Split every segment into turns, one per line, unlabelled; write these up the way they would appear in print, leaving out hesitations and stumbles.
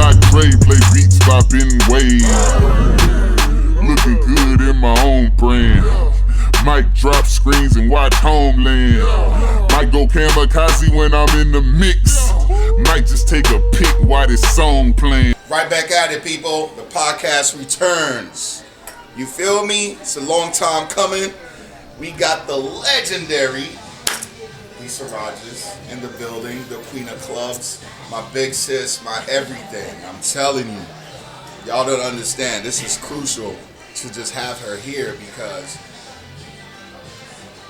my tray, play beats, bopping waves. Looking good in my own brand. Might drop screens and watch Homeland. Might go kamikaze when I'm in the mix. Might just take a pic while this song playing.
Right back at it, people. The podcast returns. You feel me? It's a long time coming. We got the legendary Lisa Rogers in the building, the queen of clubs, my big sis, my everything. I'm telling you, y'all don't understand. This is crucial to just have her here because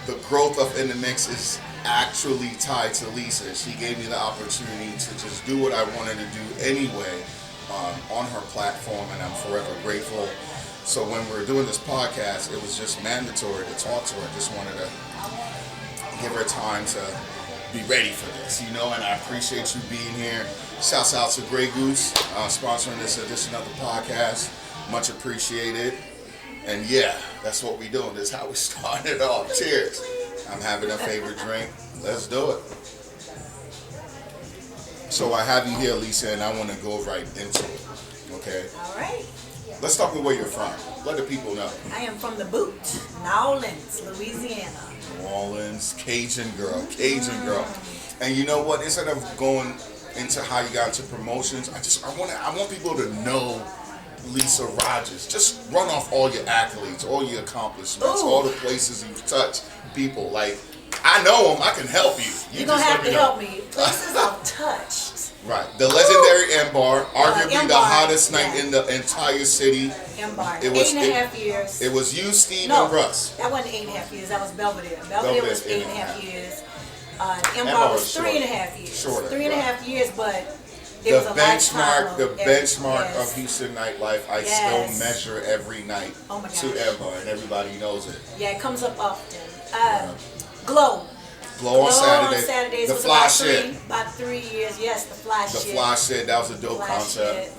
the growth of inDmix is actually tied to Lisa. She gave me the opportunity to just do what I wanted to do anyway on her platform, and I'm forever grateful. So when we were doing this podcast, it was just mandatory to talk to her. I just wanted to give her time to be ready for this, you know, and I appreciate you being here. Shouts out to Grey Goose, sponsoring this edition of the podcast. Much appreciated. And yeah, that's what we doing. This is how we started off. Cheers. I'm having a favorite drink. Let's do it. So I have you here, Lisa, and I want to go right into it. Okay?
All right.
Let's talk about where you're from. Let the people know.
I am from the boot, Nowlands, Louisiana.
New Orleans, Cajun girl. And you know what? Instead of going into how you got into promotions, I want people to know Lisa Rogers. Just run off all your accolades, all your accomplishments, all the places you've touched people. Like, I know them. I can help you.
You're going to have to help me. Places I've touched.
Right. The legendary M-Bar, arguably the hottest night
yeah.
in the entire city.
M-Bar. 8.5 years.
It was you, Steve, and Russ.
That wasn't 8.5 years. That was Belvedere. Belvedere was 8.5 years. M-Bar was 3.5 years.
Shorter.
3.5 years, but it was a lifetime.
The benchmark of Houston Nightlife, I still measure every night to M-Bar, and everybody knows it.
Yeah, it comes up often. Glow
on
Saturdays.
The
was
fly shit.
About 3 years. Yes, the fly shit.
The fly shit. That was a dope concept.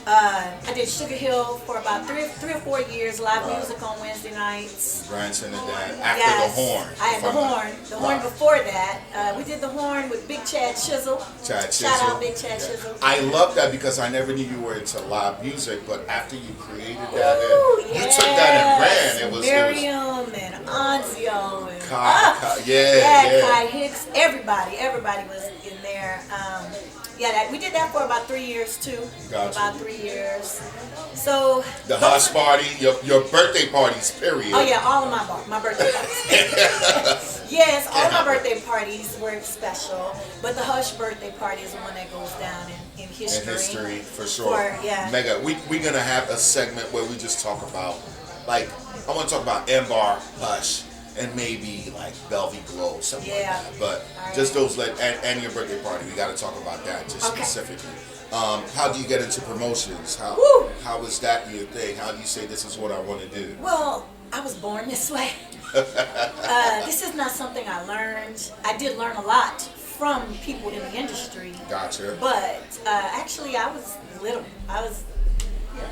I did Sugarhill for about three or 4 years. Live music on Wednesday nights.
Grandson and Dad. After the horn.
I had the horn. The horn before that. We did the horn with Big Chad Chisel. Shout out Big Chad Chisel.
I love that because I never knew you were into live music, but after you created that, you took that and ran. It was
Miriam and Anzio and
Kai
Hicks. Everybody was in there. We did that for about 3 years too.
Gotcha.
About 3 years. So
the hush party, your birthday parties, period.
Oh yeah, all of my birthday parties. Yes, all my birthday parties were special, but the hush birthday party is the one that goes down in history.
In history, for sure. Mega. We're gonna have a segment where we just talk about, like, I want to talk about M-Bar, Hush, and maybe like Belvedere Glow, something like that. But just those, and your birthday party, we got to talk about that just specifically. How do you get into promotions? How is that your thing? How do you say this is what I want to do?
Well, I was born this way. This is not something I learned. I did learn a lot from people in the industry.
Gotcha.
But actually, I was little. I was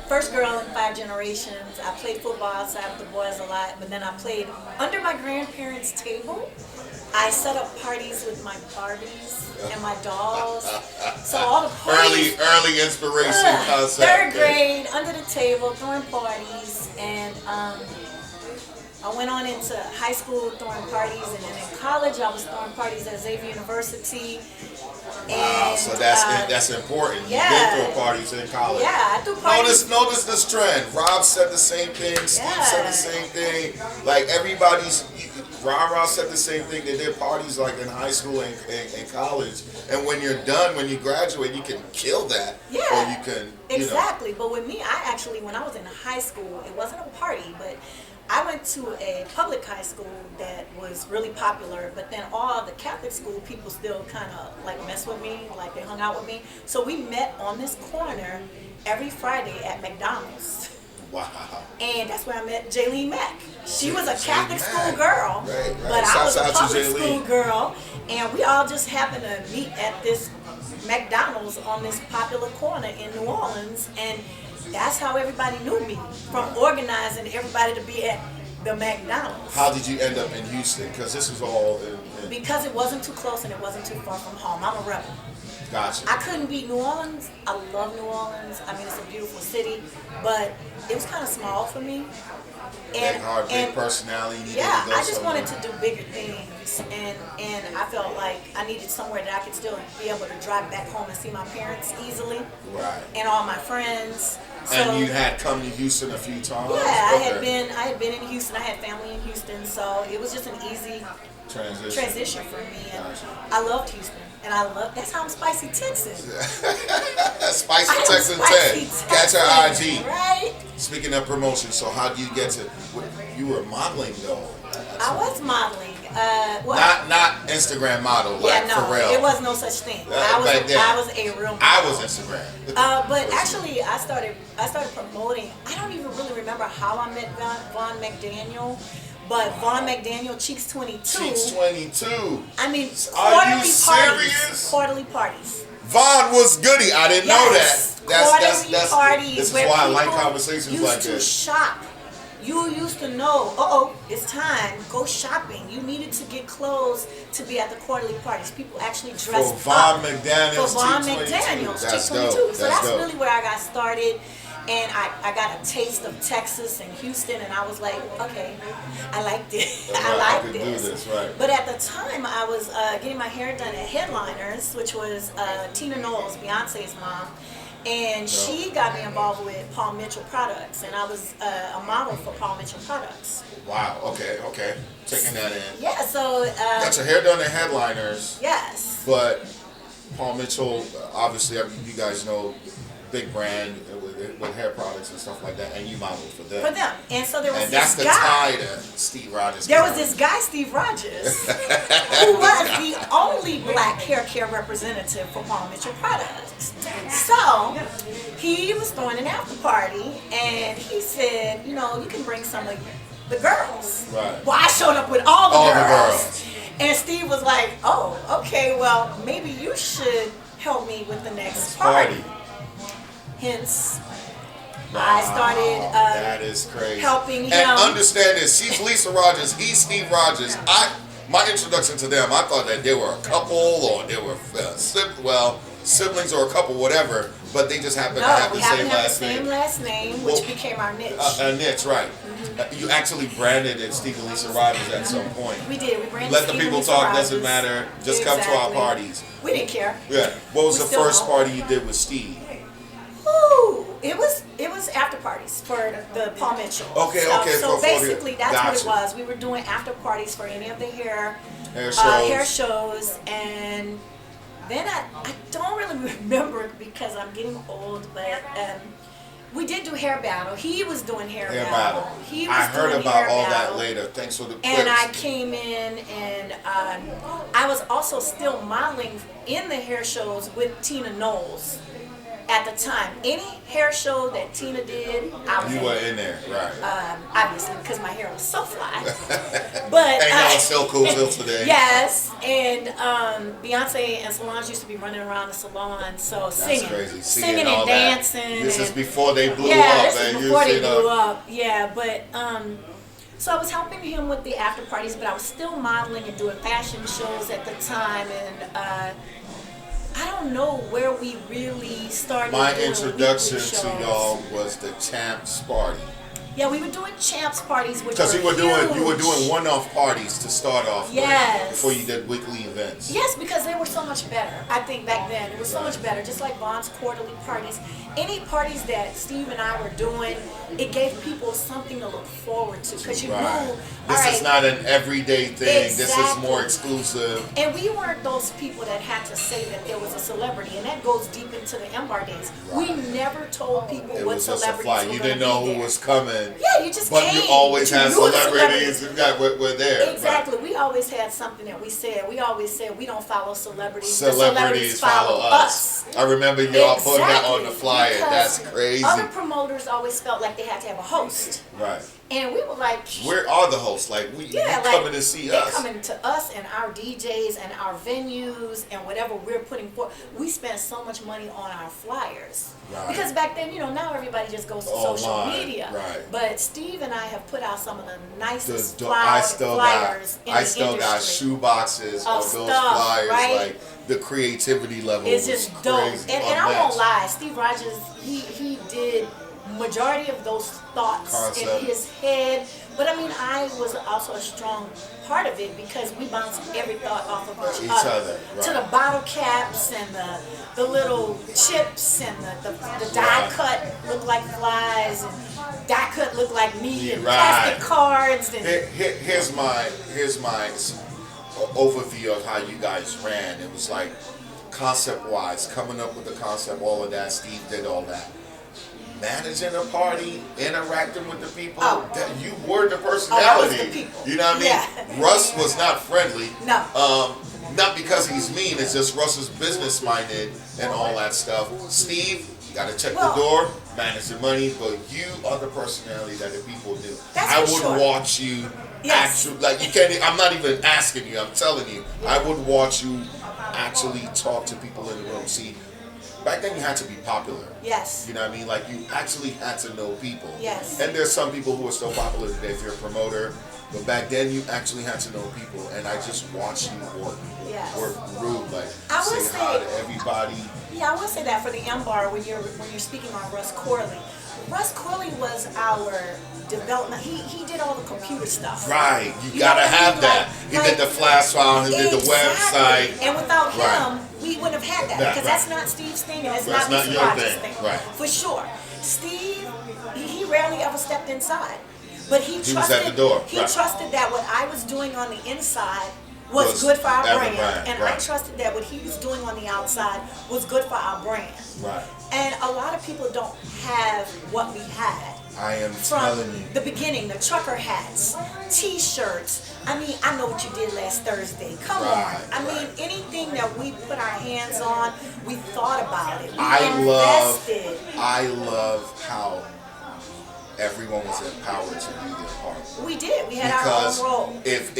first girl in 5 generations. I played football outside with the boys a lot, but then I played under my grandparents' table. I set up parties with my Barbies and my dolls. So all the parties.
Early inspiration concept.
3rd grade, under the table, throwing parties, and I went on into high school throwing parties, and then in college I was throwing parties at Xavier University.
Wow, so that's important. You did throw parties in college.
Yeah, I threw parties.
Notice this trend. Rob said the same thing. Steve said the same thing. Like Rob said the same thing. They did parties like in high school and college. And when you're done, when you graduate, you can kill that.
Yeah.
Or you can.
Exactly. But with me, when I was in high school, it wasn't a party, but I went to a public high school that was really popular, but then all the Catholic school people still kind of like mess with me, like they hung out with me. So we met on this corner every Friday at McDonald's.
Wow.
And that's where I met Jaylene Mack. She was a Catholic school girl,
right.
but I was a public school girl, and we all just happened to meet at this McDonald's on this popular corner in New Orleans, and that's how everybody knew me, from organizing everybody to be at the McDonald's.
How did you end up in Houston? Because this was all
Because it wasn't too close and it wasn't too far from home. I'm a rebel.
Gotcha.
I couldn't beat New Orleans. I love New Orleans. I mean, it's a beautiful city, but it was kind of small for me.
Big heart, big personality. You
Yeah,
needed to go
I just
somewhere.
wanted to do bigger things, and I felt like I needed somewhere that I could still be able to drive back home and see my parents easily,
Right.
and all my friends. So,
And you had come to Houston a few times.
yeah, I
Okay.
had been in Houston. I had family in Houston, so it was just an easy transition for me. And
Gotcha.
I loved Houston, and that's how I'm Spicy Texan.
Spicy
I am
Texan
Spicy
10. Catch her IG.
right?
Speaking of promotion, so how do you get to? You were modeling though.
I was modeling.
Not Instagram model like
yeah, no,
Pharrell.
it was no such thing.
Back then.
I was a real model.
I was Instagram.
But actually, I started promoting. I don't even really remember how I met Vaughn McDaniel, but Vaughn McDaniel, Cheeks 22.
Cheeks 22.
I mean,
Are you serious?
Quarterly parties.
Vaughn was goody. I didn't know
Yes,
that.
quarterly parties.
This is
where
why I like
people
conversations
used
like
to
this.
shop. You used to know, it's time, go shopping. You needed to get clothes to be at the quarterly parties. People actually dressed
For Vaughn
up.
McDaniel's
For Vaughn
Cheeks 22.
McDaniel's
That's
Cheeks 22.
dope.
So that's
dope.
really where I got started. And I got a taste of Texas and Houston, and I was like, okay, I like this. I
I
like
could do
this.
this, right.
But at the time, I was getting my hair done at Headliners, which was Tina Knowles, Beyonce's mom. And she got me involved with Paul Mitchell products, and I was a model for Paul Mitchell products.
Wow. Okay. Taking that in.
Yeah, so
Got your hair done at Headliners,
yes,
but Paul Mitchell, obviously, you guys know, big brand with hair products and stuff like that, and you modeled for them.
for them. And so there was
And that's
this
the
guy.
tie to Steve Rogers.
There was this guy, Steve Rogers, who was the only black hair care representative for Paul Mitchell products. So he was throwing an after party, and he said, you can bring some of the girls.
Right.
Well, I showed up with all
All
the
the
girls.
girls.
And Steve was like, oh, okay, well, maybe you should help me with the next party. Hence, I started
That is crazy.
helping him.
And understand this, she's Lisa Rogers, he's Steve Rogers. My introduction to them, I thought that they were a couple or they were siblings or a couple, whatever, but they just happen to have
we
the
happen
same
to have
last
the same
name.
last name, which
Well,
became our niche.
A niche, right. You actually branded it Steve and Lisa Rogers at some point.
We did. We branded
Let the
Steve and
people
Lisa
talk,
Rogers.
doesn't matter. Just come to our
Exactly.
parties.
We didn't care.
Yeah. What was
We
the
still
first
don't.
party you did with Steve?
Ooh, it was after parties for the Paul Mitchell.
Okay,
stuff.
okay,
So
for
basically, that's what it
gotcha.
was. We were doing after parties for any of the hair
Hair shows.
shows, and then I don't really remember because I'm getting old, but we did do hair battle. He was doing hair battle. He was
I heard
doing
about
hair
all
battle.
that later. Thanks for the clips.
And I came in, and I was also still modeling in the hair shows with Tina Knowles at the time. Any hair show that Tina did, I was
You
in.
were in there, right.
Obviously, because my hair was so fly. But
And y'all still cool till today.
yes, and Beyonce and Solange used to be running around the salon, so singing,
Crazy.
singing
all
and
that.
dancing.
This is
and-
before they blew
yeah,
up.
this
and
is
you
before they
see
blew up. Yeah, but so I was helping him with the after parties, but I was still modeling and doing fashion shows at the time, and I don't know where we really started.
My
doing
introduction
weekly
to
shows.
y'all was the Champs Party.
Yeah, we were doing champs parties, which
Because you were
huge.
doing one-off parties to start off
Yes.
with before you did weekly events.
Yes, because they were so much better. I think back then it was so much better. Just like Vaughn's quarterly parties, any parties that Steve and I were doing, it gave people something to look forward to. Because you
Right.
knew,
This
all
is
right,
not an everyday thing. This is
Exactly.
more exclusive.
and we weren't those people that had to say that there was a celebrity, and that goes deep into the M-Bar days. We never told people
It
what
was just a
celebrities
fly.
were
You
gonna
didn't know
be
who
there.
was coming.
Yeah, you just
But
came.
you always
but
had
you knew the
celebrities that were there.
Exactly. We always had something that we said. We always said we don't follow celebrities.
Right.
The celebrities follow us.
I remember y'all putting that on the
Exactly,
flyer.
because
That's crazy.
Other promoters always felt like they had to have a host.
Right.
And we were like,
Where are the hosts? Like, you coming to see
they're
us.
coming to us and our DJs and our venues and whatever we're putting forth. We spend so much money on our flyers.
Right.
Because back then, now everybody just goes to social
Online,
media.
right.
But Steve and I have put out some of the nicest
I
flyers
still
in the
got
industry.
shoe boxes
Of
of those
stuff,
flyers.
right?
Like the creativity level
It's
was
just dope.
crazy.
And I won't lie, Steve Rogers, he did majority of those thoughts in his head. But I mean, I was also a strong part of it because we bounced every thought off of each other.
Right.
To the bottle caps and the little chips and the die cut look like flies and die cut look like me and plastic cards. And
here's my overview of how you guys ran. It was like concept wise, coming up with the concept, all of that. Steve did all that. Managing a party, interacting with the people, that you were the personality.
I was the people.
You know what I mean?
Yeah.
Russ was not friendly.
No.
Not because he's mean, it's just Russ is business minded and all that stuff. Steve, you gotta check the door, manage the money, but you are the personality that the people do. I would watch you actually, like you can't, I'm not even asking you, I'm telling you, I would watch you actually talk to people in the room. See, back then you had to be popular.
Yes.
You know what I mean? Like you actually had to know people.
Yes.
And there's some people who are still popular today if you're a promoter. But back then you actually had to know people, and I just watched you work through, like say hi to everybody.
Yeah, I will say that for the M Bar when you're speaking on Russ Corley. Russ Corley was our development. He did all the computer stuff.
Right, you gotta have that. He did the flash file, he did the website.
And without him, we wouldn't have had that because that's not Steve's thing and it's not Mr. Rogers' thing.
Right.
For sure. Steve, he rarely ever stepped inside. But he trusted,
was at the door.
He trusted that what I was doing on the inside was good for our brand. And I trusted that what he was doing on the outside was good for our brand.
Right.
And a lot of people don't have what we had.
I am
From
telling you.
the beginning, the trucker hats, t-shirts. I mean, I know what you did last Thursday. Come on. I mean, anything that we put our hands on, we thought about it. We invested.
I love how everyone was empowered to do their part.
We did. We had our own role.
If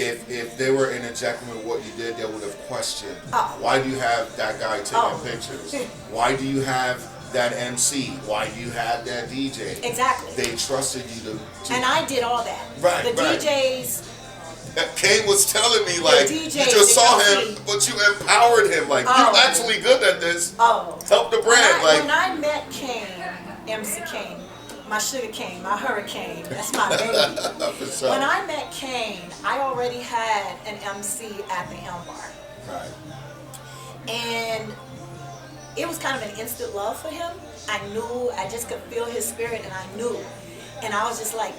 they were interjecting with what you did, they would have questioned. Why do you have that guy taking pictures? Why do you have that MC? Why do you have that DJ?
Exactly.
They trusted you to
and I did all that.
Right.
The DJs.
Kane was telling me, like, you just saw him, but you empowered him. Like, you're actually good at this. Help the brand.
When I met Kane, MC Kane, my sugar cane, my hurricane, that's my baby.
For sure.
When I met Kane, I already had an MC at the M Bar.
Right.
And it was kind of an instant love for him. I knew, I just could feel his spirit, and I knew. And I was just like,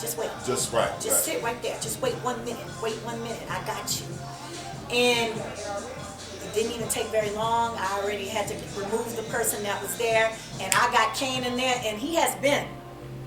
just wait. Just sit right there. Just wait 1 minute. Wait 1 minute. I got you. And it didn't even take very long. I already had to remove the person that was there, and I got Kane in there, and he has been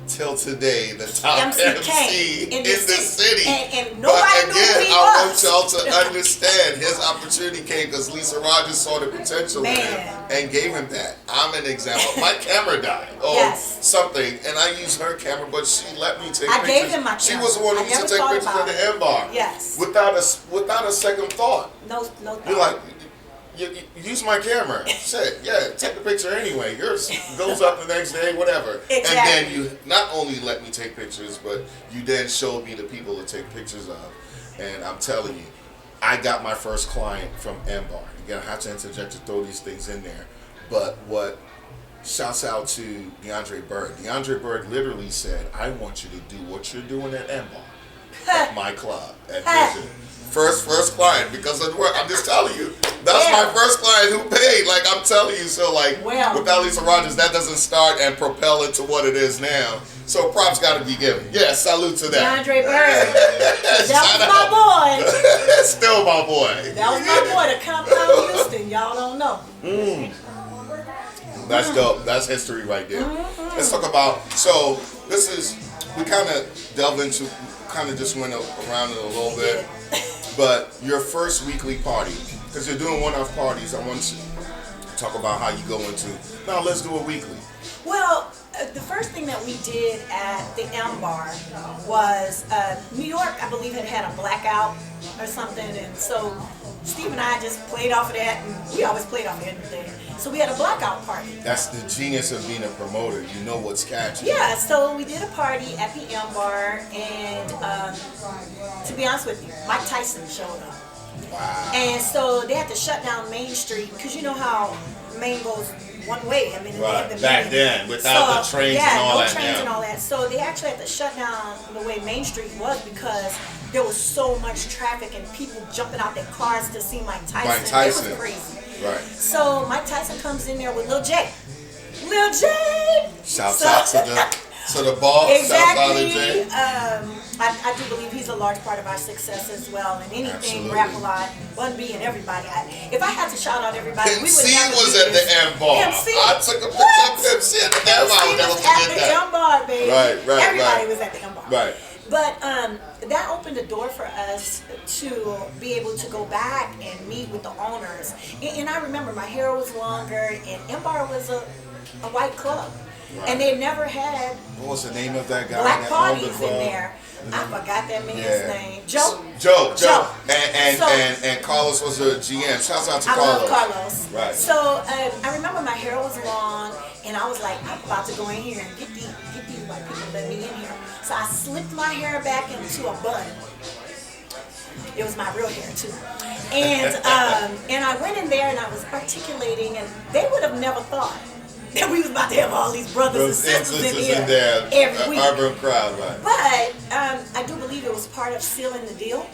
till today the top MC in the city.
And nobody knew who he was.
I want y'all to understand his opportunity came because Lisa Rogers saw the potential in him and gave him that. I'm an example. My camera died something, and I used her camera, but she let me take pictures.
I gave him my camera.
She was the one who used to take pictures at the M Bar.
Yes.
Without a second thought.
No thought.
You're like, you use my camera. Shit, take the picture anyway. Yours goes up the next day, whatever.
Exactly.
And then you not only let me take pictures, but you then showed me the people to take pictures of. And I'm telling you, I got my first client from M Bar. Again, I have to interject to throw these things in there. But shouts out to DeAndre Bird. DeAndre Bird literally said, I want you to do what you're doing at M Bar, at my club, at Vision. First client, because of the work. I'm just telling you, that's my first client who paid. Like, I'm telling you, so like, without Lisa Rogers, that doesn't start and propel it to what it is now. So props got to be given. Yeah, salute to that.
DeAndre Bird. That was my boy.
Still my boy.
That was my boy, the Compound Houston. Y'all don't know.
That's dope. That's history right there. Let's talk about, so this is, we kind of delved into, kind of just went around it a little bit. But your first weekly party, because you're doing one-off parties, I want to talk about how you go into, now let's do a weekly.
Well, the first thing that we did at the M Bar was New York, I believe, had a blackout or something, and so Steve and I just played off of that, and we always played off of everything. So we had a blackout party.
That's the genius of being a promoter. You know what's catchy.
Yeah, so we did a party at the M Bar, and to be honest with you, Mike Tyson showed up.
Wow.
And so they had to shut down Main Street because you know how Main goes one way. I mean, they
Right.
had the
Back
main-
then, without the trains and all
no
that.
trains
Yeah.
and all that. So they actually had to shut down the way Main Street was because there was so much traffic and people jumping out their cars to see Mike Tyson.
Mike Tyson.
It was crazy.
Right.
So Mike Tyson comes in there with Lil J. Lil J.
Shouts out to the boss.
Exactly.
Shouts out to Jay.
I do believe he's a large part of our success as well. And anything,
Absolutely.
Rap a Lot, Bun B, and everybody. If I had to shout out everybody, we would
MC
never
was
do
at
this.
the M bar.
MC.
I took a picture of MC at the M bar. I'll never
MC was at
forget
the
that.
M bar, baby.
Right.
Everybody was at the M bar.
Right.
But that opened the door for us to be able to go back and meet with the owners. And I remember my hair was longer, and M bar was a white club.
Right.
And they never had
What was the name of that guy
black
that owned the
parties in
club?
there. I forgot that man's
Yeah.
name. Joe.
Joe. And
So-
Carlos was the GM. Shouts out to
I
Carlos.
love Carlos.
Right.
So I remember my hair was long, and I was like, I'm about to go in here and get these white people let me in here. So I slicked my hair back into a bun. It was my real hair too. And and I went in there and I was articulating, and they would have never thought that we was about to have all these brothers and sisters in here
there.
every week.
Urban crowd, right.
But I do believe it was part of sealing the deal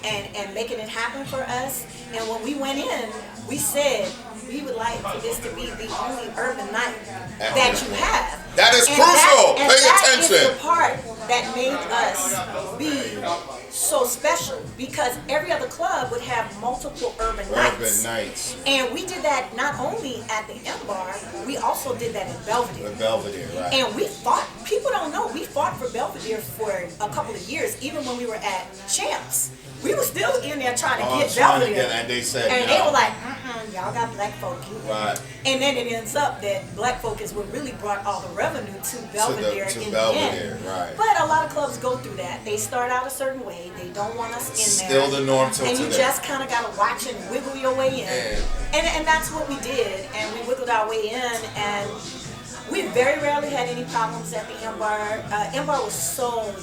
and making it happen for us. And when we went in, we said we would like for this to be the only urban night that you have.
That is
And
crucial.
and
Pay
that
attention.
is the part that made us be so special because every other club would have multiple urban nights. And we did that not only at the M Bar, we also did that in Belvedere.
The Belvedere, right.
And we fought, people don't know, we fought for Belvedere for a couple of years, even when we were at Champs. We were still in there trying to get Belvedere.
And they said,
and
no.
they were like, y'all got black folk.
Right.
And then it ends up that black folk is what really brought all the revenue to Belvedere
to
in
Belvedere,
the end.
right.
But a lot of clubs go through that. They start out a certain way. They don't want us in there.
Still the norm till
And you
today.
just kind of got to watch and wiggle your way in. And that's what we did. And we wiggled our way in. And we very rarely had any problems at the M Bar. M Bar was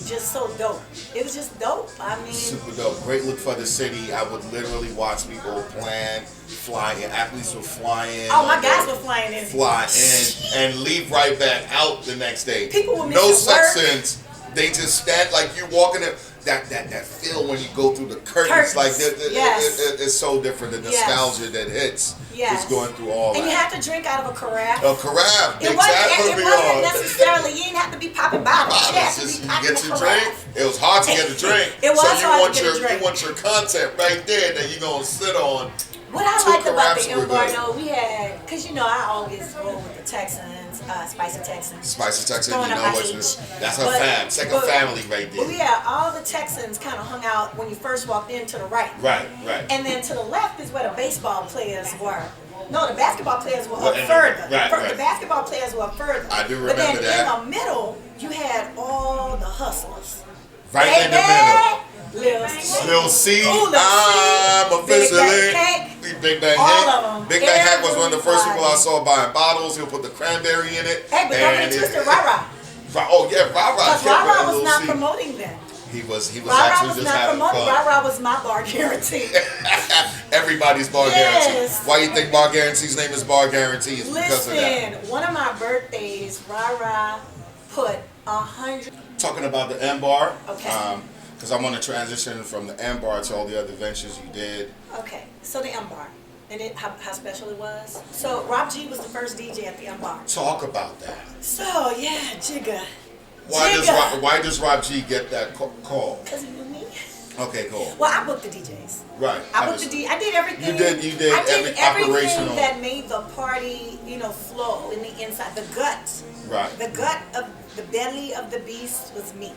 just so dope. It was just dope. I mean,
Super dope. Great look for the city. I would literally watch people plan, fly in. Athletes would fly in.
oh, my guys were flying in.
Fly in and leave right back out the next day.
People were
no
missing work.
sections. They just stand like you walking in. That feel when you go through the curtains. Like
Yes.
it's so different. The nostalgia that hits
Yes.
is going through all
And
that.
you have to drink out of a carafe.
A carafe.
It wasn't necessarily, you didn't have to be popping bottles. You had to
Just
be
you
popping
get
a
your
carafe.
drink. It was hard to get a drink.
It was
so
hard to get a drink.
You want your content right there that you're gonna sit on.
What I
Two
liked about
carafes
the
were
M Bar,
good.
though, we had, because you know, I always roll with the Texans, Spicy Texans.
Spicy Texan,
Throwing
you
up
know
my
what?
H.
That's her
But-
fam. Second
but-
family right
But
there.
yeah, all the Texans kind of hung out when you first walked in to the right.
Right.
And then to the left is where the baseball players were. No, the basketball players were
Well,
up
and-
further.
right.
The basketball players were up further.
I do
But then
remember that.
in the middle, you had all the hustlers.
Right in the middle.
Lil C.
Lil C,
Ooh, Lil C.
I'm officially
Big Bang Hank.
Big Bang
All
Hank.
of them.
Big Bang Hank was one of the first people I
Everybody.
saw buying bottles. He'll put the cranberry in it.
Hey, but don't
and
get twisted, Rah-Rah.
Oh yeah, Rah-Rah.
Because Rah-Rah was not promoting them.
He was
Rah-Rah
actually
was
just
not
having
promoting.
fun.
Rah-Rah was my bar guarantee.
Everybody's bar
Yes.
guarantee. Why you think bar guarantee's name is bar guarantee? It's because of that.
Listen, one of my birthdays, Rah-Rah put 100.
Talking about the M Bar.
Okay.
Because I want to transition from the M Bar to all the other ventures you did.
Okay, so the M Bar. And how special it was. So Rob G was the first DJ at the M Bar.
Talk about that.
So yeah, Jigga.
Why does Rob G get that call?
Because he knew me.
Okay, cool.
Well, I booked the DJs.
Right.
I did everything.
You did
I did
every
everything
operational.
that made the party, flow in the inside. The gut.
Right.
The gut of the belly of the beast was me.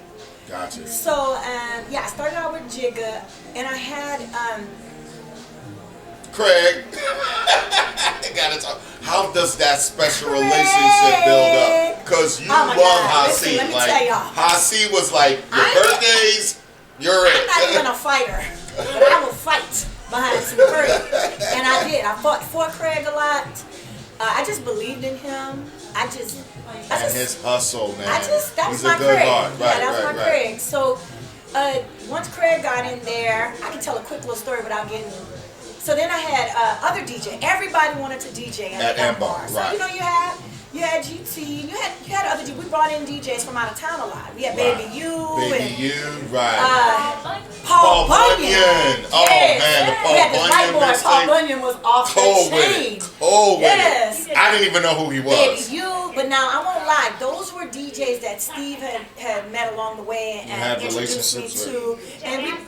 Gotcha.
So I started out with Jigga, and I had
Craig. Gotta talk. How does that special relationship build up? Because you
Oh my
love
God.
Hasi.
Listen, let me
Like
tell y'all.
Hasi was like your
I'm-
birthdays. You're it.
I'm not even a fighter, but I will fight behind some curtain. And I did. I fought for Craig a lot. I just believed in him.
And his hustle, man.
that was
He's
my
a good
Craig.
heart. Right,
yeah, that was
right,
my
right.
Craig. So Once Craig got in there, I can tell a quick little story without getting. So then I had other DJ. Everybody wanted to DJ at
M-Bar.
So
Right.
you had GT, you had other DJs. We brought in DJs from out of town a lot. We had Baby U, Paul Bunyan.
Oh man, the Paul Bunyan mixtape.
Paul Bunyan was off the chain.
Yes. I didn't even know who he was.
Baby U, but now I won't lie, those were DJs that Steve had met along the way and introduced me to. And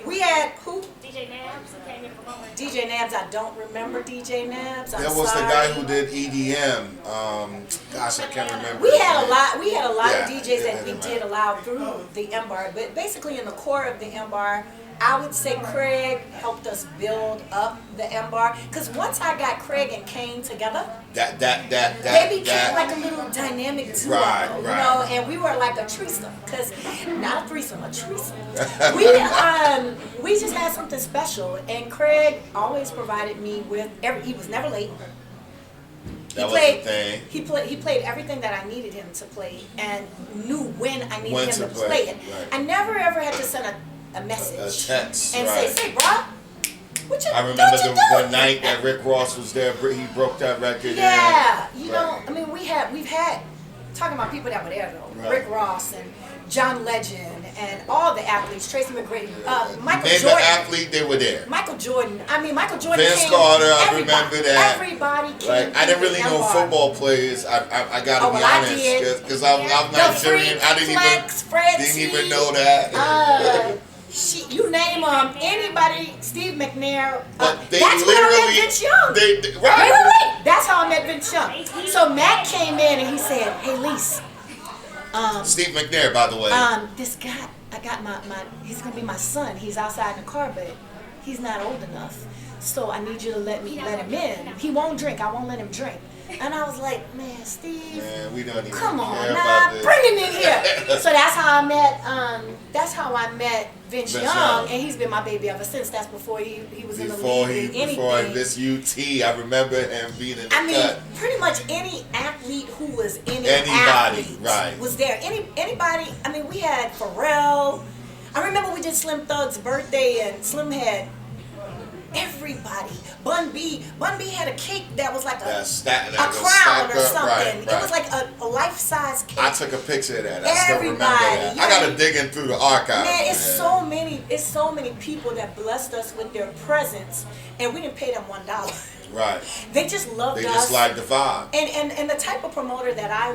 we had who?
DJ Nabs came in from home.
DJ Nabs, I don't remember DJ Nabs.
That was the guy who did EDM. Gosh, I can't remember.
We had a lot of DJs that we did allow through the M-Bar, but basically in the core of the M-Bar, I would say Craig helped us build up the M-Bar. Because once I got Craig and Kane together, they became like a little dynamic duo, you know, and we were like a threesome. Because not a threesome, a threesome. We just had something special, and Craig always provided me with he was never late. He played everything that I needed him to play and knew when I needed him to play it.
Right.
I never ever had to send a message,
a text,
and say, bruh, what you,
I remember the night that Rick Ross was there. He broke that record.
Yeah, you know, I mean, we've had talking about people that were there though.
Right.
Rick Ross and John Legend and all the athletes, Tracy McGrady, Michael
Name
Jordan.
the athlete, they were there.
Michael Jordan. Vince
Carter, I remember that.
Everybody came.
Like, I didn't really know football players. I gotta be honest, because I'm Nigerian. I didn't even know that.
You name anybody, Steve McNair.
But they
that's
literally,
how I met Vince Young. Wait. That's how I met Vince Young. So Matt came in and he said, "Hey, Lise."
Steve McNair, by the way.
This guy, I got he's gonna be my son. He's outside in the car, but he's not old enough. So I need you to let him in. He won't drink. I won't let him drink. And I was like, man, Steve,
we don't even
come on,
care
nah,
about this.
bring him in here. So that's how I met Vince Young, and he's been my baby ever since. That's before he was in the league.
Before this UT, I remember him being in the cut.
Pretty much any athlete who was
anybody
was there. Anybody. I mean, we had Pharrell. I remember we did Slim Thug's birthday, and Slim had everybody. Bun B had a cake that was like a crown or something. It was like a life-size cake.
I took a picture of that. I still remember that. I gotta dig in through the archive.
Man, it's so many people that blessed us with their presence, and we didn't pay them $1.
Right.
They just loved us.
They just liked the vibe.
And the type of promoter that I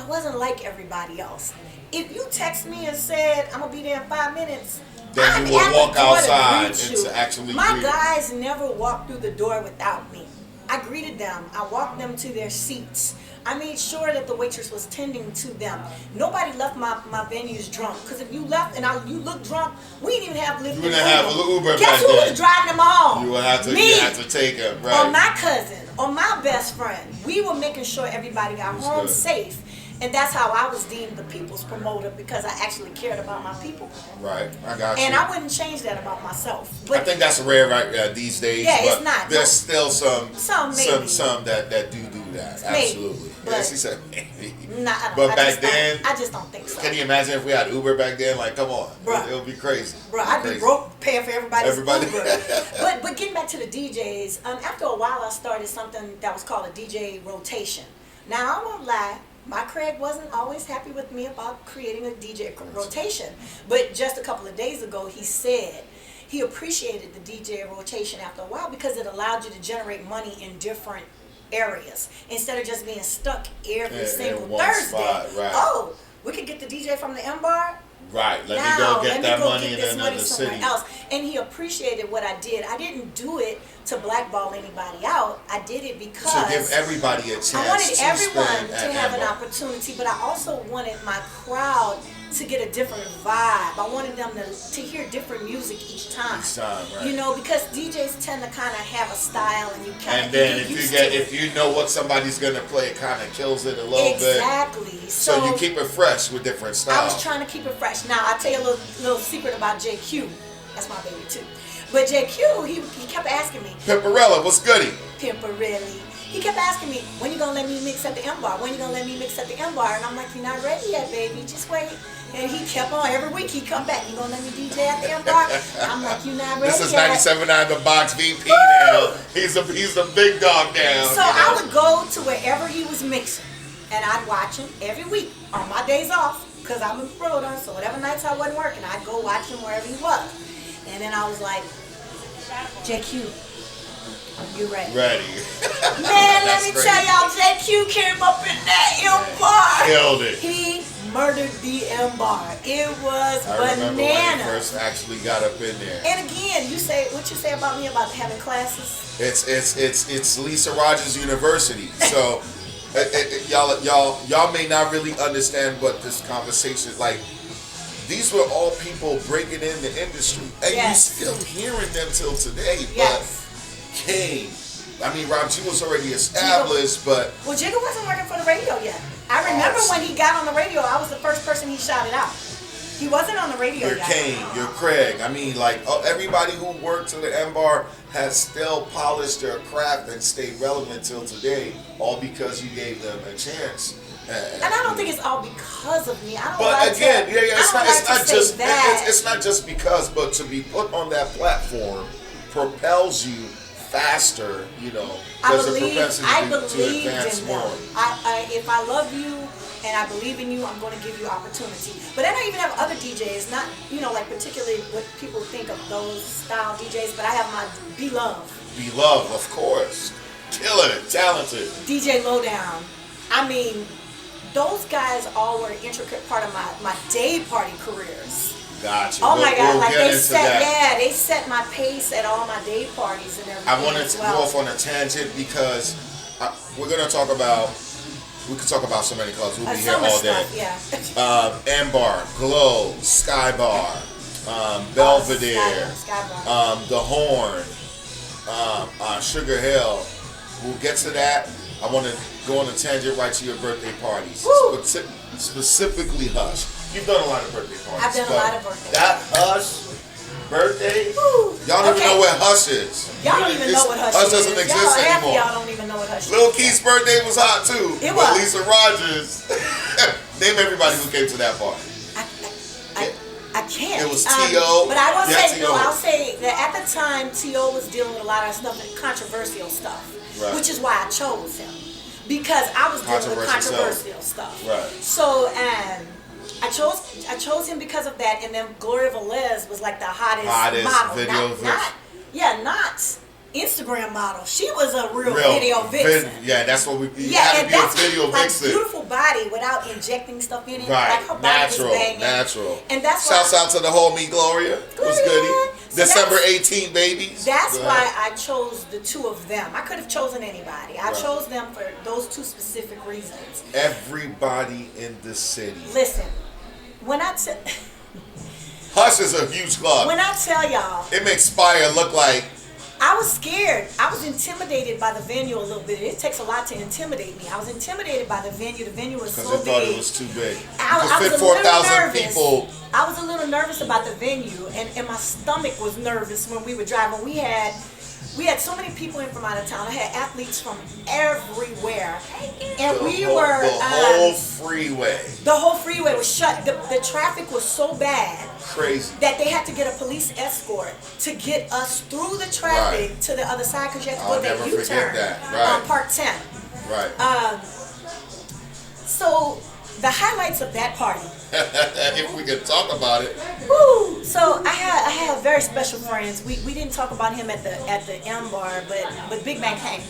wasn't like everybody else. If you text me and said, I'm gonna be there in 5 minutes,
then you will walk outside and actually
My guys never walked through the door without me. I greeted them. I walked them to their seats. I made sure that the waitress was tending to them. Nobody left my venues drunk. Because if you left and you looked drunk, we didn't even have Lyft.
You didn't have an Uber.
Guess who was driving them home?
You would have to.
Me.
You had to take them. Right.
Or my cousin. Or my best friend. We were making sure everybody got home safe. And that's how I was deemed the people's promoter, because I actually cared about my people.
Right, I got you.
And I wouldn't change that about myself. But
I think that's rare these days.
Yeah,
but
it's not.
There's still some that do that.
Maybe.
Absolutely.
But,
yes, he said maybe.
Nah,
but back then,
I just don't think so.
Can you imagine if we had Uber back then? Like, come on, it would be crazy.
Bro, I'd be broke paying for everybody's Uber.
but
getting back to the DJs, after a while I started something that was called a DJ rotation. Now I won't lie. My Craig wasn't always happy with me about creating a DJ rotation. But just a couple of days ago, he said he appreciated the DJ rotation after a while because it allowed you to generate money in different areas instead of just being stuck every single Thursday.
Spot, right.
Oh, we could get the DJ from the M-Bar.
Right, let me go get that money in another city.
Else. And he appreciated what I did. I didn't do it to blackball anybody out. I did it because
to give everybody a chance.
I wanted everyone to have an opportunity, but I also wanted my crowd to get a different vibe. I wanted them to hear different music each time.
Right.
You know, because DJs tend to kind of have a style, and you kind of
and then if you know what somebody's gonna play, it kind of kills it a little bit.
Exactly.
So you keep it fresh with different styles.
I was trying to keep it fresh. Now I'll tell you a little secret about JQ. That's my baby too. But JQ, he kept asking me,
Pimperella, what's goody?
Pimperelli. He kept asking me, when you gonna let me mix at the M Bar? When you gonna let me mix at the M Bar? And I'm like, you're not ready yet, baby. Just wait. And he kept on. Every week he come back. You gonna let me DJ at the M Bar? I'm like, you're not ready
This is
yet.
97.9 The Box VP now. He's the big dog now.
So I would go to wherever he was mixing, and I'd watch him every week on my days off, because I'm a promoter, so whatever nights I wasn't working, I'd go watch him wherever he was. And then I was like, JQ, you ready?
Ready.
Man, let me tell y'all, JQ came up in that M Bar.
Killed it.
He murdered the M Bar. It was
I remember when he
bananas.
first actually got up in there.
And again, you say what you say about me about having classes.
It's Lisa Rogers University. So y'all may not really understand what this conversation like. These were all people breaking in the industry, and
Yes.
you still hearing them till today.
Yes.
But Kane, I mean, Rob G was already established, but
Well, Jigga wasn't working for the radio yet. I remember when he got on the radio, I was the first person he shouted out. He wasn't on the radio
you're
yet.
Kane, you're Craig. I mean, like everybody who worked to the M Bar has still polished their craft and stayed relevant till today, all because you gave them a chance.
And I don't think it's all because of me. I don't
But
like
again,
to,
it's
I
not.
don't
It's
like
not
to
just.
say that.
It's not just because, but to be put on that platform propels you faster. You know, there's a propensity
I
to
believed
advance
in
more.
them. If I love you and I believe in you, I'm going to give you opportunity. But then I even have other DJs, not like particularly what people think of those style DJs, but I have my Beloved.
Beloved, of course, killing it, talented.
DJ Lowdown. I mean, those guys all were an intricate part of my day party careers.
Gotcha.
Oh my God!
We'll
Like
get
they
into
set,
that.
they set my pace at all my day parties and everything.
I wanted
as
to
well.
go off on a tangent because we're gonna talk about. We could talk about so many clubs. We'll be here
Summer
all day.
stuff, yeah.
Ambar, Glow, Skybar, Belvedere,
Skybar.
The Horn, Sugarhill. We'll get to that. I want to go on a tangent right to your birthday parties.
Woo!
Specifically Hush. You've done a lot of birthday parties.
I've done a lot of birthdays.
That Hush birthday,
Woo!
y'all don't even
Okay.
know what Hush is.
Y'all don't even know what Hush is.
Hush doesn't exist
Half
anymore.
y'all don't even know what Hush is.
Lil Keith's birthday was hot too.
It
but
was.
Lisa Rogers. Name everybody who came to that party.
I can't.
It was T.O.
But I will
Yeah,
say,
T.O.
I'll say that at the time, T.O. was dealing with a lot of stuff, controversial stuff,
Right.
which is why I chose him. Because I was dealing with
Controversial
controversial stuff.
Right.
So, I chose him because of that, and then Gloria Velez was like the hottest model. Not Instagram model. She was a real video vixen.
That's what we.
Yeah,
had to
and
be
that's
a video
like
vixen.
beautiful body without injecting stuff in it.
Right,
Like her body was banging.
natural.
And that's
Shouts
why
out to the homie Gloria. What's
Gloria.
goody?
So
December
that's-
18 babies.
That's
Go
why
ahead.
I chose the two of them. I could have chosen anybody. I
Right.
chose them for those two specific reasons.
Everybody in the city.
Listen, when I
Hush is a huge club.
tell y'all,
It makes Spire look like.
I was scared. I was intimidated by the venue a little bit. It takes a lot to intimidate me. I was intimidated by the venue. The venue was
Because
so
they
big.
thought it was too big.
I
You
was
could
a
fit
little
4,000
nervous.
people.
I was a little nervous about the venue, and my stomach was nervous when we were driving. We had so many people in from out of town. I had athletes from everywhere, and we were
The whole freeway.
the whole freeway was shut. The traffic was so bad
Crazy.
that they had to get a police escort to get us through the traffic
Right.
to the other side because you had to go
I'll
that
never
U-turn
forget that. Right.
on Park 10.
Right.
So the highlights of that party.
If we could talk about it.
Woo! So I had very special friends. We didn't talk about him at the M Bar, but Big Bang Hank.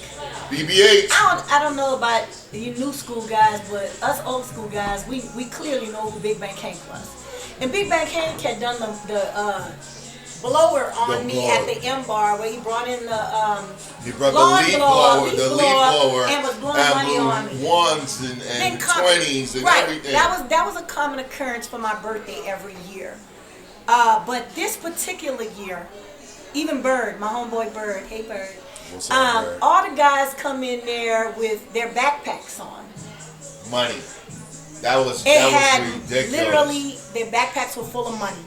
BB-8.
I don't know about you new school guys, but us old school guys, we clearly know who Big Bang Hank was. And Big Bang Hank had done the blower on me
blower.
at the M Bar where he brought in the
He brought
lawn
the leaf
blower,
blower,
and was blowing money on me.
ones and
Then
20s and
right.
everything.
That was a common occurrence for my birthday every year. But this particular year, even Bird, my homeboy Bird, hey Bird,
What's up, Bird?
all the guys come in there with their backpacks on.
Money. That was
Had
ridiculous.
literally their backpacks were full of money.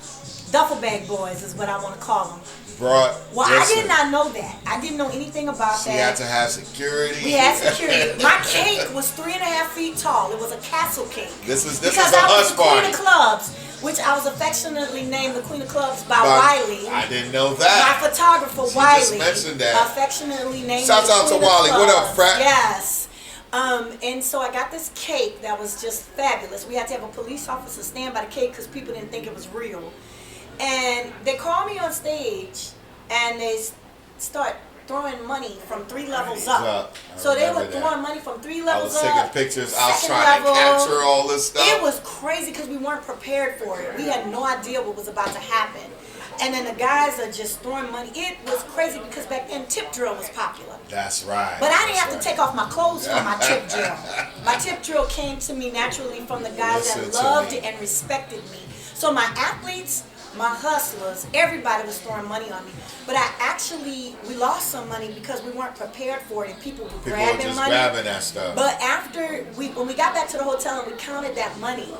Duffel bag boys is what I want to call them.
brought.
Well, I did not know that. I didn't know anything about
She
that.
had to have security.
We had security. My cake was 3.5 feet tall. It was a castle cake.
This is
because
a
I was
hush
the Queen
party.
of Clubs, which I was affectionately named the Queen of Clubs by Wiley.
I didn't know that.
My photographer
She
Wiley
just mentioned that.
affectionately named
Shouts
me the
out to
Queen of
Wiley. What up,
Clubs.
frat?
Yes. And so I got this cake that was just fabulous. We had to have a police officer stand by the cake because people didn't think it was real. And they called me on stage and they start throwing money from 3 levels up. So they were throwing money from 3 levels up.
I was taking pictures. I was trying
level.
to capture all this stuff.
It was crazy because we weren't prepared for it. We had no idea what was about to happen. And then the guys are just throwing money. It was crazy because back then tip drill was popular.
That's right.
But I didn't have to take off my clothes for my tip drill. My tip drill came to me naturally from the guys that loved it and respected me. So my athletes, my hustlers, everybody was throwing money on me. But we lost some money because we weren't prepared for it and people were grabbing money.
Grabbing that stuff.
But when we got back to the hotel and we counted that money,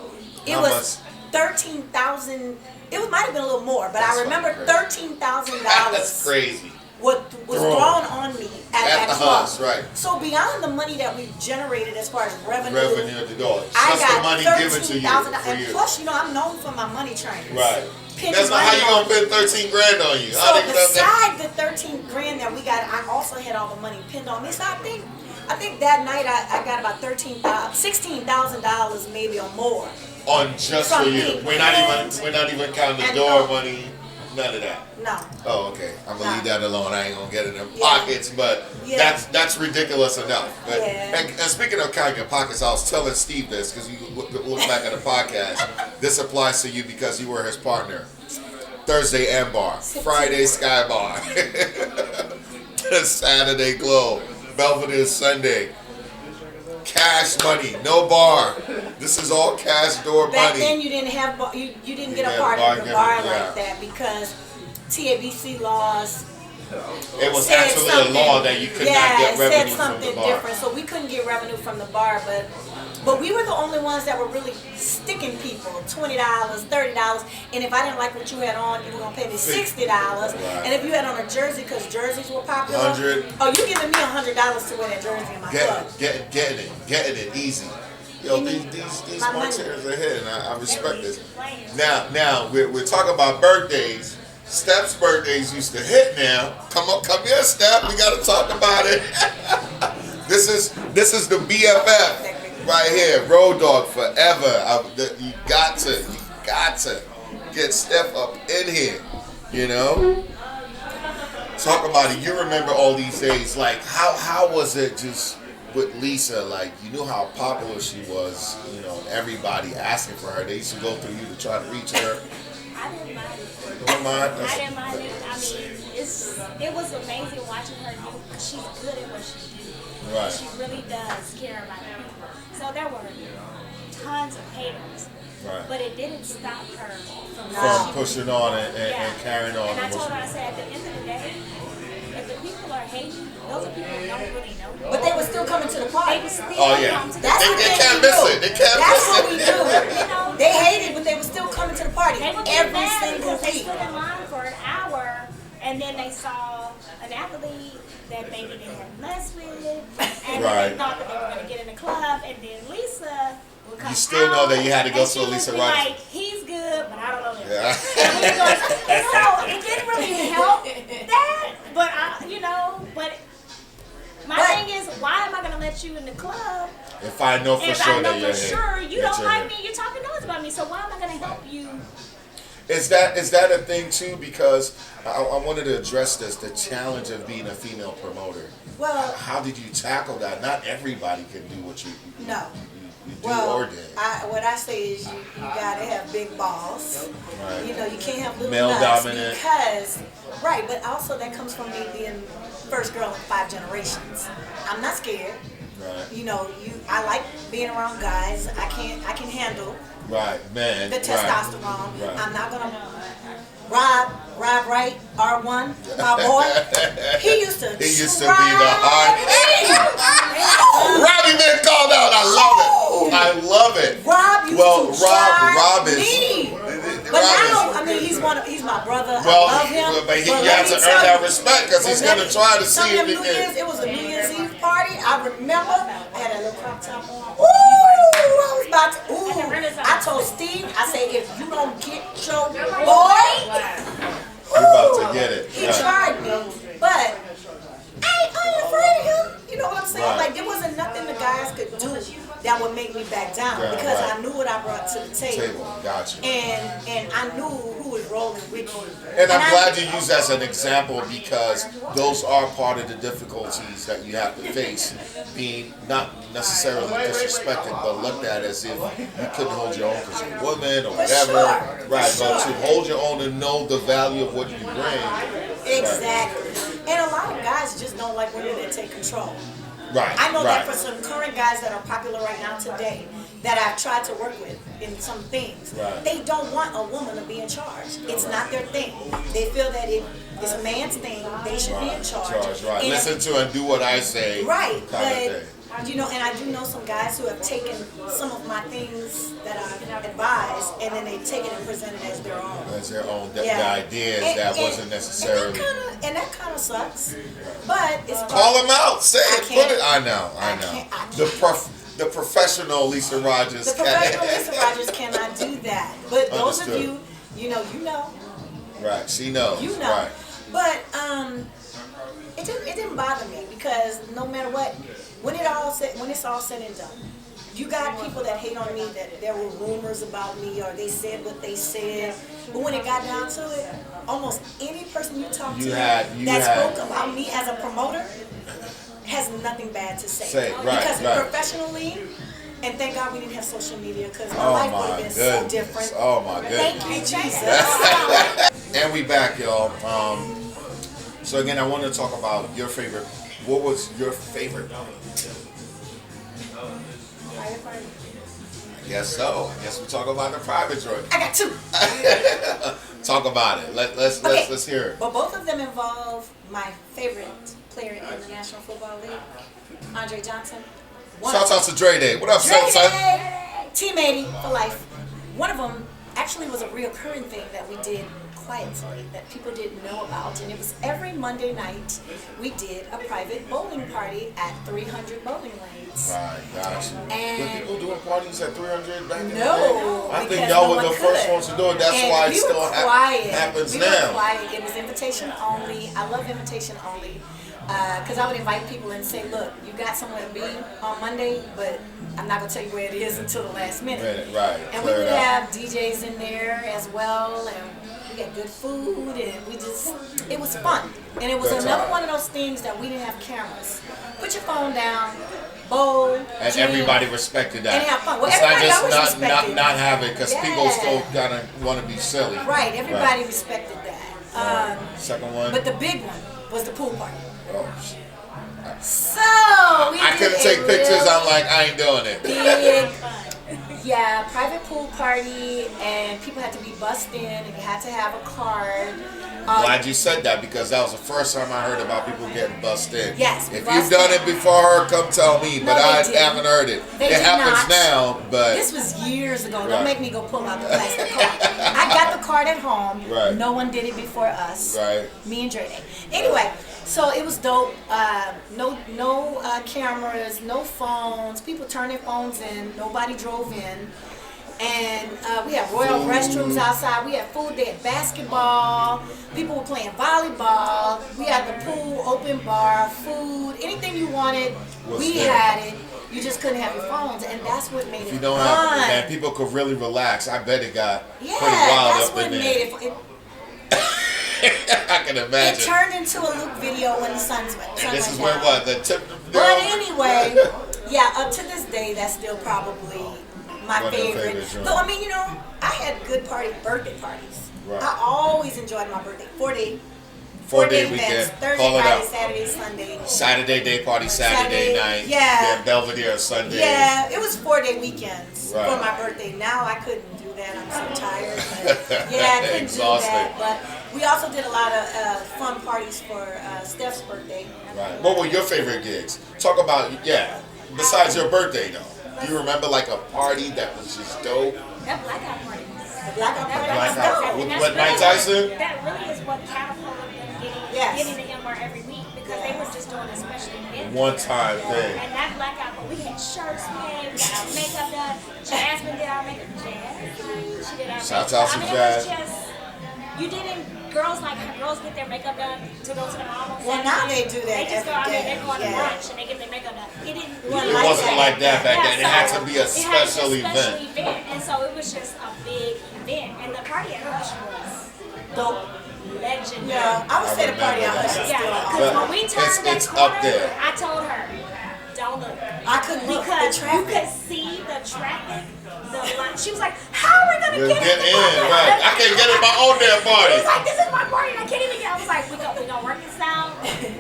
it was $13,000. It might have been a little more, but I remember $13,000.
That's crazy.
Was thrown on me at that club.
House, right.
So beyond the money that we generated as far as revenue
at the door.
I
Just
got
the money given to you.
And plus, I'm known for my money trainers.
Right. That's not how you gonna spend 13 grand on you.
So besides the 13 grand that we got, I also had all the money pinned on me. So I think that night I got about $16,000 maybe or more.
On just for you. We're not even counting the door money. None of that.
No.
Oh, okay. I'm gonna leave that alone. I ain't gonna get it in pockets, but that's ridiculous enough. But, and speaking of counting your pockets, I was telling Steve this because you look back at the podcast. This applies to you because you were his partner. Thursday M-Bar, Friday Skybar, Saturday Glow, Belvedere Sunday. Cash money, no bar. This is all cash door money.
Back then you didn't have you didn't get a part of the bar like that because TABC laws.
It was actually a law that you could not get revenue from the bar.
Different, so we couldn't get revenue from the bar, but we were the only ones that were really sticking people $20, $30, and if I didn't like what you had on, you were gonna pay me $60, and if you had on a jersey because jerseys were popular, oh, you giving me $100 to wear that jersey in my club?
Getting it easy. Yo, these marchers are hitting. I respect this. Now we're talking about birthdays. Steph's birthdays used to hit now. Come here, Steph. We gotta talk about it. This is the BFF right here. Road Dogg forever. You got to get Steph up in here. You know. Talk about it. You remember all these days. Like how was it just with Lisa? Like you knew how popular she was. You know, everybody asking for her. They used to go through you to try to reach her.
I didn't mind it.
I
didn't mind it. I mean, it was amazing watching her do. She's good at what she does.
Right.
She really does care about people. So there were tons of haters.
Right.
But it didn't stop her
from pushing on and carrying on.
And I told her, I said, at the end of the day, if the people are hating, those are people who don't really know you.
But they were still coming to the party.
They were still
come
to the
That's
party.
They can't miss it. They can't
That's
miss
what
it.
we do.
You know,
They hated, but they were still coming to the party
They would
every
get mad
single
because they
week.
stood in line for an hour, and then they saw an athlete that maybe they had messed with, and then they thought that they were going to get in the club, and then Lisa would come
You still know that you had to go
and
to
she would
Lisa
be
Rogers.
like, he's good, but I don't know that.
Yeah.
And we was, so it didn't really help that, but but my thing is, why am I going to let you in the club?
If I know for
If
sure
I know
that you're
for sure
here,
you don't like me, you're talking noise about me, so why am I going to help you?
Is that a thing too? Because I wanted to address this, the challenge of being a female promoter.
Well,
how did you tackle that? Not everybody can do what you do or did.
What I say is you gotta have big balls.
Right.
You know, you can't have little
Male
nuts
dominant.
because but also that comes from me being first girl in 5 generations. I'm not scared.
Right.
You know, I like being around guys. I can handle
Man.
the testosterone.
Right.
I'm not gonna Rob Wright, R1, my boy. He used to
be the hard. Robbie been called out. I love it.
Rob used to
Rob is.
me. But now, I mean, he's my brother.
Well,
I love him.
but you
let
have
me
earn that respect because he's going to try to see if he can.
It was a New Year's Eve party. I remember I had a little crop top on. Ooh, I was about to. Ooh, I told Steve, I said, if you don't get your boy,
you're about to get it.
He tried me, but I ain't afraid of him. You know what I'm saying?
Right.
Like there wasn't nothing the guys could do that would make me back down because I knew what I brought to the table.
Gotcha.
And I knew who was rolling with me.
And I'm glad you use that as an example because those are part of the difficulties that you have to face, being not necessarily disrespected, but looked at as if you couldn't hold your own because you're a woman or whatever.
Sure.
Right, but to hold your own and know the value of what you bring.
Exactly. Right. And a lot of guys just don't like women that take control.
Right.
I know that for some current guys that are popular right now today that I've tried to work with in some things, they don't want a woman to be in charge. It's not their thing. They feel that it's a man's thing. They should be in charge.
Right. Listen to and do what I say.
Right. But you know, and I do know some guys who have taken some of my things that I've advised, and then they take it and present it as their own.
As their own. The ideas that wasn't necessarily.
And that kind of sucks. But it's
call them out. Say it. Put it. I know. The professional Lisa Rogers.
The professional Lisa Rogers cannot do that. But those of you, you know.
Right. She knows.
You know.
Right.
But it didn't bother me because no matter what, when it's all said and done, you got people that hate on me that there were rumors about me or they said what they said. But when it got down to it, almost any person you talk to that spoke about me as a promoter has nothing bad to say. Because professionally, and thank God we didn't have social media because my life would have been so different.
Oh my goodness.
Thank you, Jesus.
And we back, y'all. So again, I want to talk about your favorite. What was your favorite? I guess so. I guess we talk about the private joint.
I got two.
Talk about it. Let's hear it.
Well, both of them involve my favorite player in the National Football League, Andre Johnson.
Shout out to Dre Day. What up, son?
Team 80 for life. One of them actually was a reoccurring thing that we did quietly that people didn't know about, and it was every Monday night we did a private bowling party at 300 bowling lanes.
Right, gotcha. And were people doing parties at 300 back in the day?
No,
I think y'all were the first ones to do it. That's why it still happens now.
We were quiet. It was invitation only. I love invitation only. Because I would invite people and say, look, you got somewhere to be on Monday, but I'm not going to tell you where it is until the last minute.
Right.
And we would have DJs in there as well, and we had good food, and it was fun. And it was another one of those things that we didn't have cameras. Put your phone down, bowl,
and everybody respected that.
And have fun. Well,
it's not have it, because people still kind of want to be silly.
Right, everybody respected that.
Second one.
But the big one was the pool party.
Oh,
so
I couldn't take pictures. I'm like, I ain't doing it.
Big, private pool party, and people had to be bussed in, and you had to have a card.
Glad you said that because that was the first time I heard about people getting bussed in.
Yes.
If you've done it before, come tell me. But I haven't heard it. It happens now, but
this was years ago. Don't make me go pull out the plastic card. I got the card at home.
Right.
No one did it before us.
Right.
Me and Dre Day. Anyway. So it was dope. No cameras, no phones. People turned their phones in. Nobody drove in. And we had royal restrooms outside. We had food. They had basketball. People were playing volleyball. We had the pool, open bar, food. Anything you wanted, we had it. You just couldn't have your phones, and that's what made it fun.
You don't have, man, people could really relax. I bet it got pretty wild up in there.
That's what made it.
I can imagine.
It turned into a Luke video when the sun's went.
And this is where what the tip.
But anyway, up to this day, that's still probably my favorite. Though I mean, I had good birthday parties. Right. I always enjoyed my birthday. 4-day weekend. Thursday, Friday, Saturday, Sunday.
Saturday day party, Saturday night.
Yeah.
Then Belvedere Sunday.
Yeah, it was 4-day weekends for my birthday. Now I couldn't do that. I'm so tired. But I couldn't do that. But we also did a lot of fun parties for Steph's birthday.
Right. What were your favorite gigs? Talk about, besides your birthday though. Do you remember like a party that was just dope?
That blackout party.
The blackout party was dope.
With Mike Tyson?
That really is what catapulted them getting getting the M bar every week because they was just doing a special event.
One-time thing.
And that blackout, but we had shirts made, we got our makeup done. Jasmine did our makeup. She did our
Shouts
makeup.
out to
I mean,
Jazz.
it was just, you didn't, girls get their makeup done to go to the mall.
Well, now they do that
They just go,
every day.
they're going to
Yeah.
brunch and they get their makeup done. It didn't.
It wasn't
It wasn't like that back then. It had to be a
It had to
special
be a special
event.
event. And so it was just a big event. And the party at Hush was
Dope.
legendary.
Yeah, I would say the party at
remember
Hush
that.
is
Yeah,
still
because
awesome.
when we turned that
it's up
corner,
there.
I told her, don't look.
I couldn't look. The
Because you
traffic.
could see the traffic, the line. She was like, how are we going to
Get
get
in,
the party?
right. I can't get in my own damn
He
party.
was like, this is my party. I can't even get. I was like, we gonna work this out.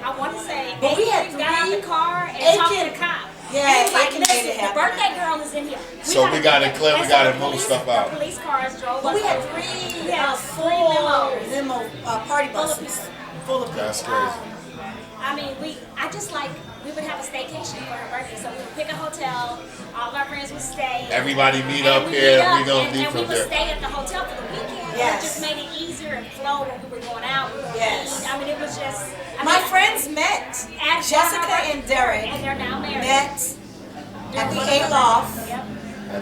I want to say,
But we had
got out the car and
Aiken-
talked to the cop.
Yeah,
And he was like,
Aiken made it
listen, the
happen.
birthday girl is in here.
So we gotta clear, we
and
gotta
the
move
police-
stuff out.
The police cars drove
But
us
we had
over.
three
We had
full
three
limo party buses full of people.
That's crazy.
I mean, I just like, we would have a staycation for her birthday. So we would pick a hotel, all of our friends would stay.
Everybody meet
And
up
we
here.
meet up,
We gonna
and
be
we
from
would
there.
stay at the hotel for the weekend.
Yes.
It just made it easier and flow when we were going out. We were
Yes.
eat. I mean, it was just.
My friends met,
at
Jessica and Derek
and they're now married.
met at the A-Loft
Yep.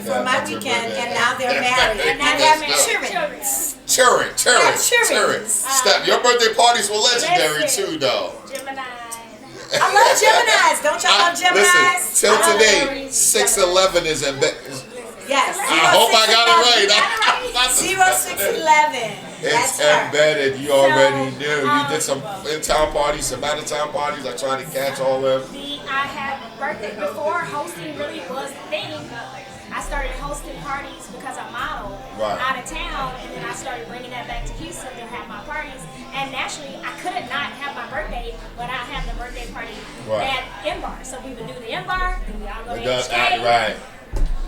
for my weekend, and now they're married.
And now
And
they're
they're
married.
children.
Children. Step. Your birthday parties were legendary
Listen.
too, though.
Gemini.
I love Geminis. Don't y'all love Geminis?
Listen, till
I love
today,
Aries.
611 is in bed.
Yes.
I hope I got it right.
0611.
It's
That's her.
embedded. You already
So,
knew. You did some in-town parties, some out-of-town parties. I tried to catch all of them.
I had birthday before hosting really was the thing. I started hosting parties because I modeled
Right.
out of town, and then I started bringing that back to Houston to have my parties. And naturally, I couldn't not have my birthday without having the birthday party
Right.
at M-Bar. So we would do the M-Bar, then we all go to
That's
HK,
right.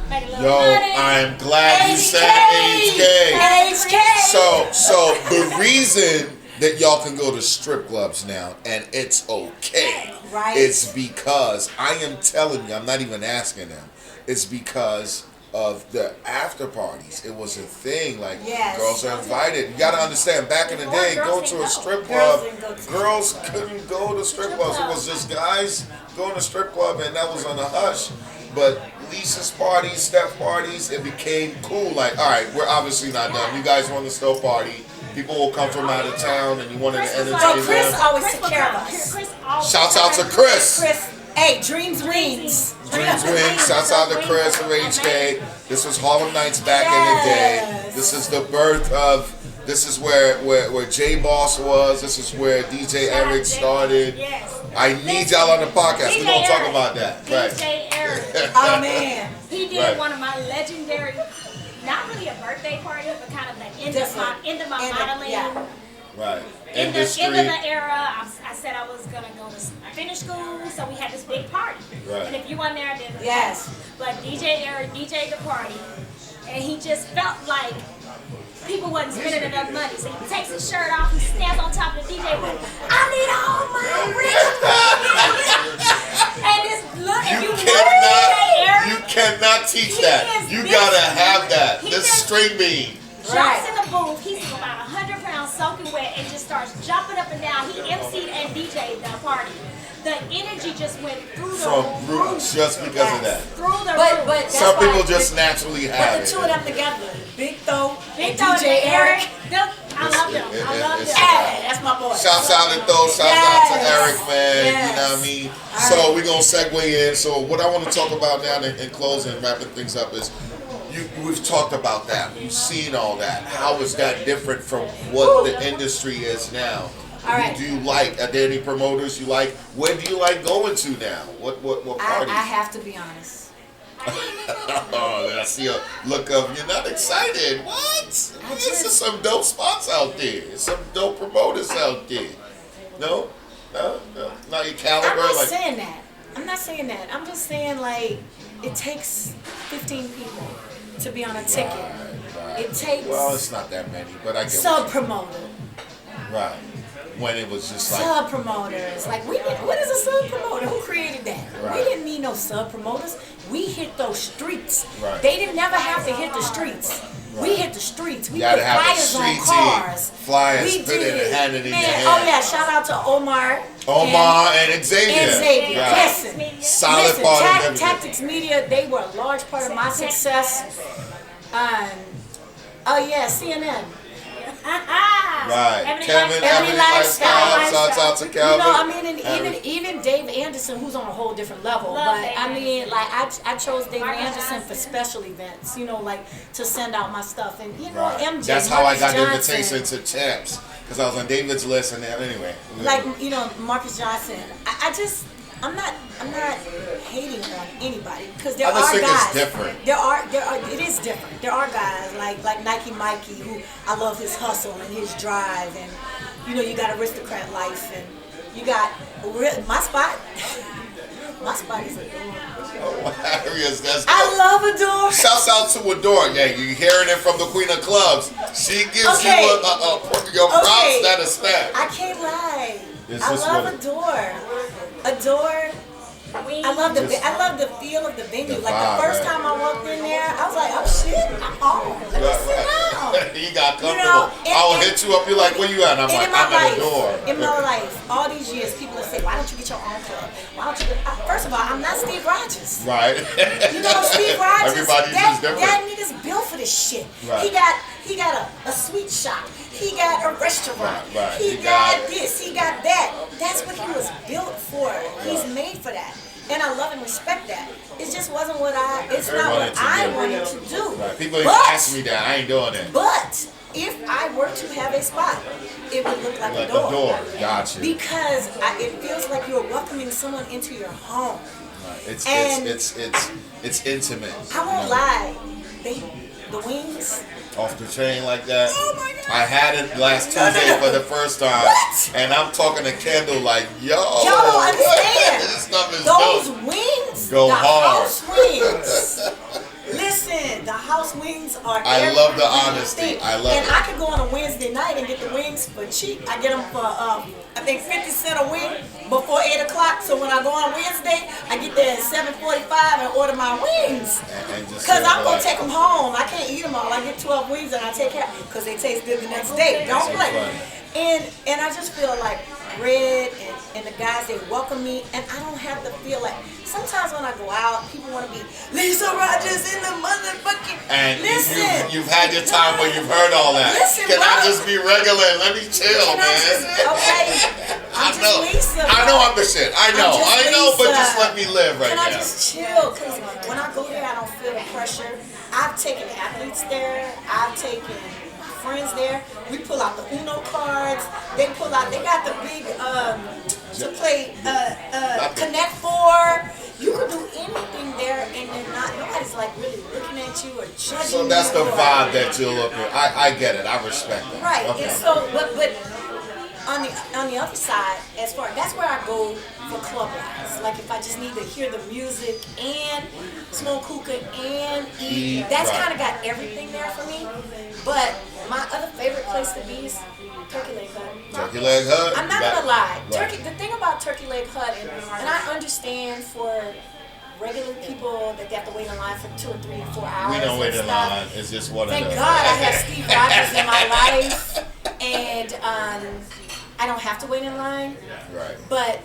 make a little
Yo,
money.
I'm glad you said HK.
HK.
So the reason that y'all can go to strip clubs now and it's okay,
Right.
it's because I am telling you, I'm not even asking them. It's because of the after parties. It was a thing. Like
Yes.
girls are invited. You gotta understand. Back in the
Before,
day,
girls
going
didn't
to a
go.
strip
Girls
club,
didn't go to
girls couldn't go to strip clubs. It was just guys going to strip club, and that was on the hush. But Lisa's parties, Steph parties, it became cool. Like, all right, we're obviously not done. You guys want to still party. People will come from out of town, and you wanted to
Chris was
entertain
So Chris
them.
always
Chris
took
would
care of
come.
us.
Chris always
Shouts out to
took
Chris.
Chris, hey, Dreams Wings.
Dreams Wings. Shouts out to Chris from HK. This was Harlem Nights back in the day.
Yes.
This is the birth of. This is where J Boss was. This is where DJ
Shout out
Eric
Jay.
started.
Yes.
I need y'all on the podcast. We're gonna talk about that. Right.
DJ Eric.
Oh man.
He did
Right.
one of my legendary, not really a birthday party, but kind of the end of my
End of-
modeling.
yeah.
Right.
In the
Industry.
end of the era, I said I was gonna go to finish school, so we had this big party.
Right.
And if you weren't there, then
Yes.
But DJ Eric DJ'd the party, and he just felt like people wasn't spending enough money. So he takes his shirt off, he stands on top of the DJ booth. I need all my rich. And this look, if you DJ Eric,
You cannot teach
He
that.
is
You
this
gotta have
big.
that.
He
This
just-
string bean.
jumps in the booth. He's about 100 pounds soaking wet and just starts jumping up and down. He MC'd and DJ'd the party. The energy just went through the
From
roof.
just because of that.
Through the
But
roof.
that's
Some
why
people just naturally have
put
it.
the two of them together. Big Tho
Big
and
Tho
DJ
and
Eric.
I love them. I love
it's-
them.
Hey, that's my boy.
Shouts out to those, shouts out to
Yes.
Eric, man. You
Yes.
know what I mean?
All
So
right.
we're gonna segue in. So what I want to talk about now in closing, wrapping things up is we've talked about that. We've seen all that. How is that different from what the industry is now?
All right.
Do you like? Are there any promoters you like? Where do you like going to now? What parties?
I have to be honest.
Oh, I see a look of you're not excited. What? This is some dope spots out there. Some dope promoters out there. No, not your caliber.
I'm not
like
saying that. I'm not saying that. I'm just saying like it takes 15 people to be on a ticket.
Right.
It takes
Well, it's not that many, but I get
sub
what you-
promoter.
right. When it was just like
Sub promoters. Like what is a sub promoter? Who created that?
Right.
We didn't need no sub promoters. We hit those streets.
Right.
They didn't never have to hit the streets. We hit the streets. We
You
put
gotta have a
flyers on
street
cars.
team. Flyers,
We
put it and hand it in
Man,
your hand.
oh yeah, shout out to Omar.
And Xavier.
And Xavier.
Right.
Listen,
Solid
listen,
part of everything.
Tactics Media, they were a large part of my success. Oh yeah, CNN.
Right.
Ebony
Kevin
Lifestyle.
Shouts out to Calvin.
You know, I mean, and even Dave Anderson, who's on a whole different level.
Love
But
Dave
I mean, like I chose Dave
Marcus
Anderson
Johnson.
for special events. You know, like to send out my stuff, and you know,
Right.
MJ.
That's how I got the
Marcus
invitation
Johnson.
to Champs. Because I was on David's list and anyway.
Like, you know, Marcus Johnson. I'm not hating on anybody because there
I just
are
think
guys.
it's different.
It is different. There are guys like Nike Mikey who I love his hustle and his drive, and you know, you got Aristocrat Life, and you got my spot. My spot is Adore.
Hilarious. That's
I
dope.
love Adore.
Shouts out to Adore. Yeah, you hearing it from the Queen of Clubs. She gives
Okay.
you your props
Okay.
that is stacked.
I can't lie.
It's
I
just
love
what-
Adore. Adore. I love the feel of the venue.
The
Like
vibe,
the first
right.
time I walked in there, I was like, oh shit, I'm on. Let me sit down.
He got comfortable.
You know,
I will hit you up. You're like, where you at? And I'm
And
like,
in my
I'm at
life,
the door.
in my life, all these years, people will say, why don't you get your own club? Why don't you get... First of all, I'm not Steve Rogers.
Right.
You know, Steve Rogers,
Everybody's just different.
that nigga's built for this shit.
Right.
He got a sweet shop. He got a restaurant.
Right.
He got this. He got that. That's what he was built for. He's made for that. And I love and respect that. It just wasn't what it's not what I wanted to do.
Right. People even ask me that. I ain't doing it.
But if I were to have a spot, it would look like a
The
door.
door. Gotcha.
Because it feels like you're welcoming someone into your home.
It's
And-
it's intimate.
I won't lie. The wings.
Off the chain like that.
Oh my God.
I had it last Tuesday for the first time.
What?
And I'm talking to Kendall like, yo.
Y'all don't understand.
This stuff is
Those
dope.
wings,
Go
the
hard.
house wings. Listen, the house wings are
I love the
everything.
honesty. I love
and
it.
I could go on a Wednesday night and get the wings for cheap. I get them for, I think 50 cents a wing before 8 o'clock. So when I go on Wednesday, I get there at 7:45 and order my wings.
And just
Because
sit
I'm going
back.
to take them home. I can't eat them all. I get 12 wings and I take care because they taste good the next day. Don't
so
play.
funny.
And I just feel like Red and the guys, they welcome me, and I don't have to feel like, sometimes when I go out, people want to be Lisa Rogers in the motherfucking,
And
listen.
you've had your time where you've heard all that.
Listen,
Can I
bro.
just be regular and let me chill,
Can I
man?
just- okay, I'm just Lisa,
I
bro.
know I'm the shit. I know, but
Lisa.
just let me live right
Can
now.
I just chill? Because when I go there, I don't feel the pressure. I've taken athletes there. I've taken friends there. We pull out the Uno cards. They got the big, to play, Connect Four. You can do anything there and nobody's like really looking at you or judging
So that's
you.
the vibe that you're looking. I get it. I respect it.
Right.
Okay.
And so, but on the other side, that's where I go for club lives. Like if I just need to hear the music and smoke hookah and eat, that's
right.
kind of got everything there for me. But my other favorite place to be is Turkey Leg Hut.
Turkey Leg Hut.
I'm not gonna lie.
Right.
The thing about Turkey Leg Hut, and I understand for regular people that they have to wait in line for 2 or 3 or 4 hours.
We don't wait in
and stuff.
line. It's just one of
Thank
those.
God I have Steve Rogers in my life, and I don't have to wait in line.
Right.
But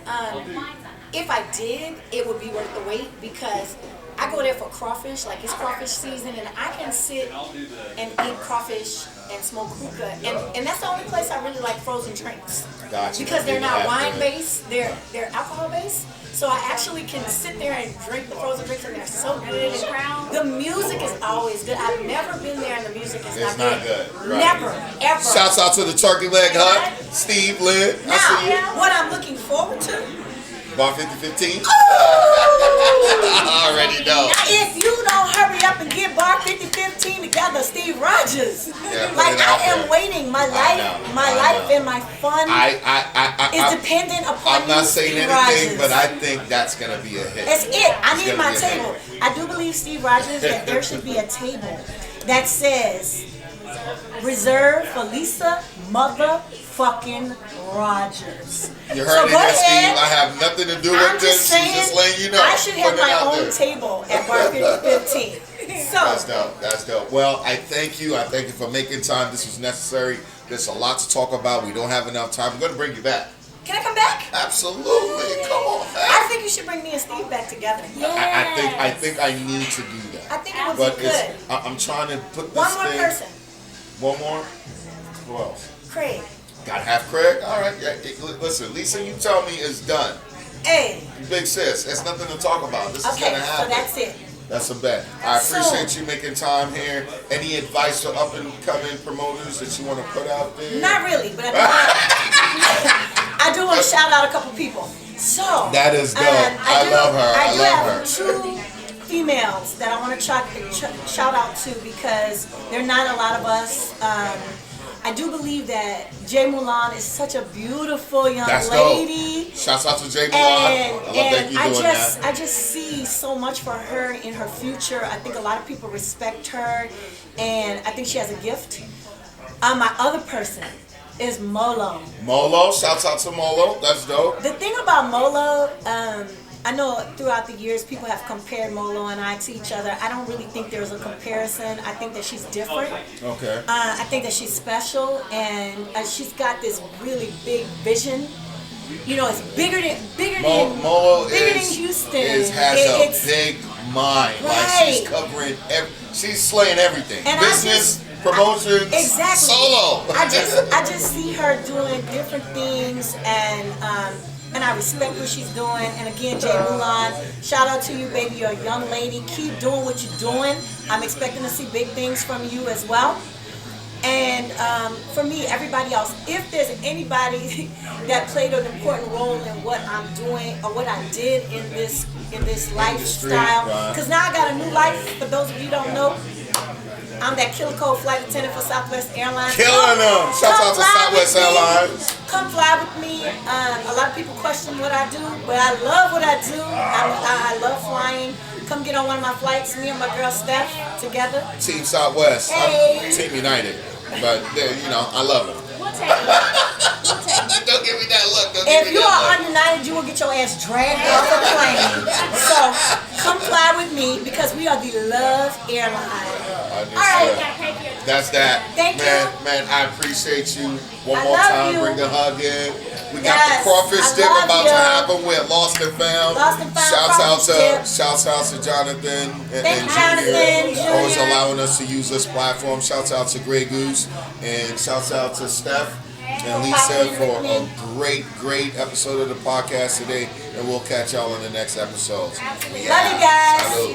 if I did, it would be worth the wait because I go there for crawfish, like it's crawfish season, and I can sit and eat crawfish and smoke hookah, and that's the only place I really like frozen drinks.
Gotcha.
Because they're not
Yeah.
wine based, they're alcohol based. So I actually can sit there and drink the frozen drinks, and they're so good. And the music is always good. I've never been there, and the music is
It's
not
not good. Right.
Never, ever.
Shouts out to the Turkey Leg Hut, Steve Lynn. I see you.
Now, what I'm looking forward to.
Bar 5015.
Ooh!
I already know.
Now, if you don't hurry up and get Bar 5015 together, Steve Rogers.
Yeah, put
Like
it out
I am
there.
waiting. My
I
life,
know,
my
I
life
know.
and my fun is dependent upon
I'm not
you,
saying
Steve
anything,
Rogers.
but I think that's gonna be a hit.
That's it. I need
gonna
my
be a
table.
hit.
I do believe, Steve Rogers, that there should be a table that says reserved for Lisa motherfucking Rogers.
You
So
heard it
go
there, Steve.
ahead.
I have nothing to do
I'm
with this.
just saying,
She's just letting you know.
I should have
Putting it
my
out
own
there.
table at Bar 5015. So
That's dope. That's dope. Well, I thank you. I thank you for making time. This was necessary. There's a lot to talk about. We don't have enough time. We're going to bring you back.
can I come back?
Absolutely. Come on back.
I think you should bring me and Steve back together.
I think I need to do that.
I think it would
But
be good.
I'm trying to put this
One more
thing.
person.
One more? Who else?
Craig.
Gotta have Craig? All right. Yeah, listen, Lisa, you tell me it's done.
Hey.
Big sis, there's nothing to talk about. This is
Okay,
gonna happen.
so that's it.
That's a bet. I
So-
appreciate you making time here. Any advice for up and coming promoters that you want to put out there?
Not really, but I do want to shout out a couple people. So
That is dope. I love her. I
do
love
have
her.
2 females that I want to shout out to because there are not a lot of us. I do believe that Jay Mulan is such a beautiful young
That's
lady.
dope. Shouts out to Jay Mulan.
And,
I love that you doing that.
I just see so much for her in her future. I think a lot of people respect her, and I think she has a gift. My other person is Molo.
Molo, shouts out to Molo. That's dope.
The thing about Molo, I know throughout the years people have compared Molo and I to each other. I don't really think there's a comparison. I think that she's different.
Okay.
I think that she's special, and she's got this really big vision. You know, it's bigger than
Molo
Houston.
Has a big mind.
Right.
Like she's covering she's slaying everything.
And
business, promotions,
exactly.
solo.
I just see her doing different things, and I respect what she's doing. And again, Jay Mulan, shout out to you, baby. You're a young lady. Keep doing what you're doing. I'm expecting to see big things from you as well. And for me, everybody else, if there's anybody that played an important role in what I'm doing or what I did in this lifestyle, because now I got a new life. For those of you who don't know, I'm that killer code flight attendant for Southwest Airlines.
Killing them. Shout out to Southwest Airlines.
Come fly with me. A lot of people question what I do, but I love what I do. I love flying. Come get on one of my flights. Me and my girl Steph together.
Team Southwest.
Hey.
I'm Team United. But, I love them.
We'll take it. We'll take it.
Don't give me that look.
If you are ununited, you will get your ass dragged off the plane. So come fly with me because we are the Love Airline. All right.
That's that.
Thank you.
Man, I appreciate you. One
I
more
love
time,
you.
bring the hug in. We got
Yes,
the crawfish
I
dip
love
about
you.
to happen with Lost and Found.
Lost and Found
Shouts out to Jonathan
Thank
and
you, Jonathan,
Junior. Always
Junior.
allowing us to use this platform. Shouts out to Grey Goose and shouts out to Steph and Lisa for a great episode of the podcast today. And we'll catch y'all in the next episode.
Love you guys.
Salud.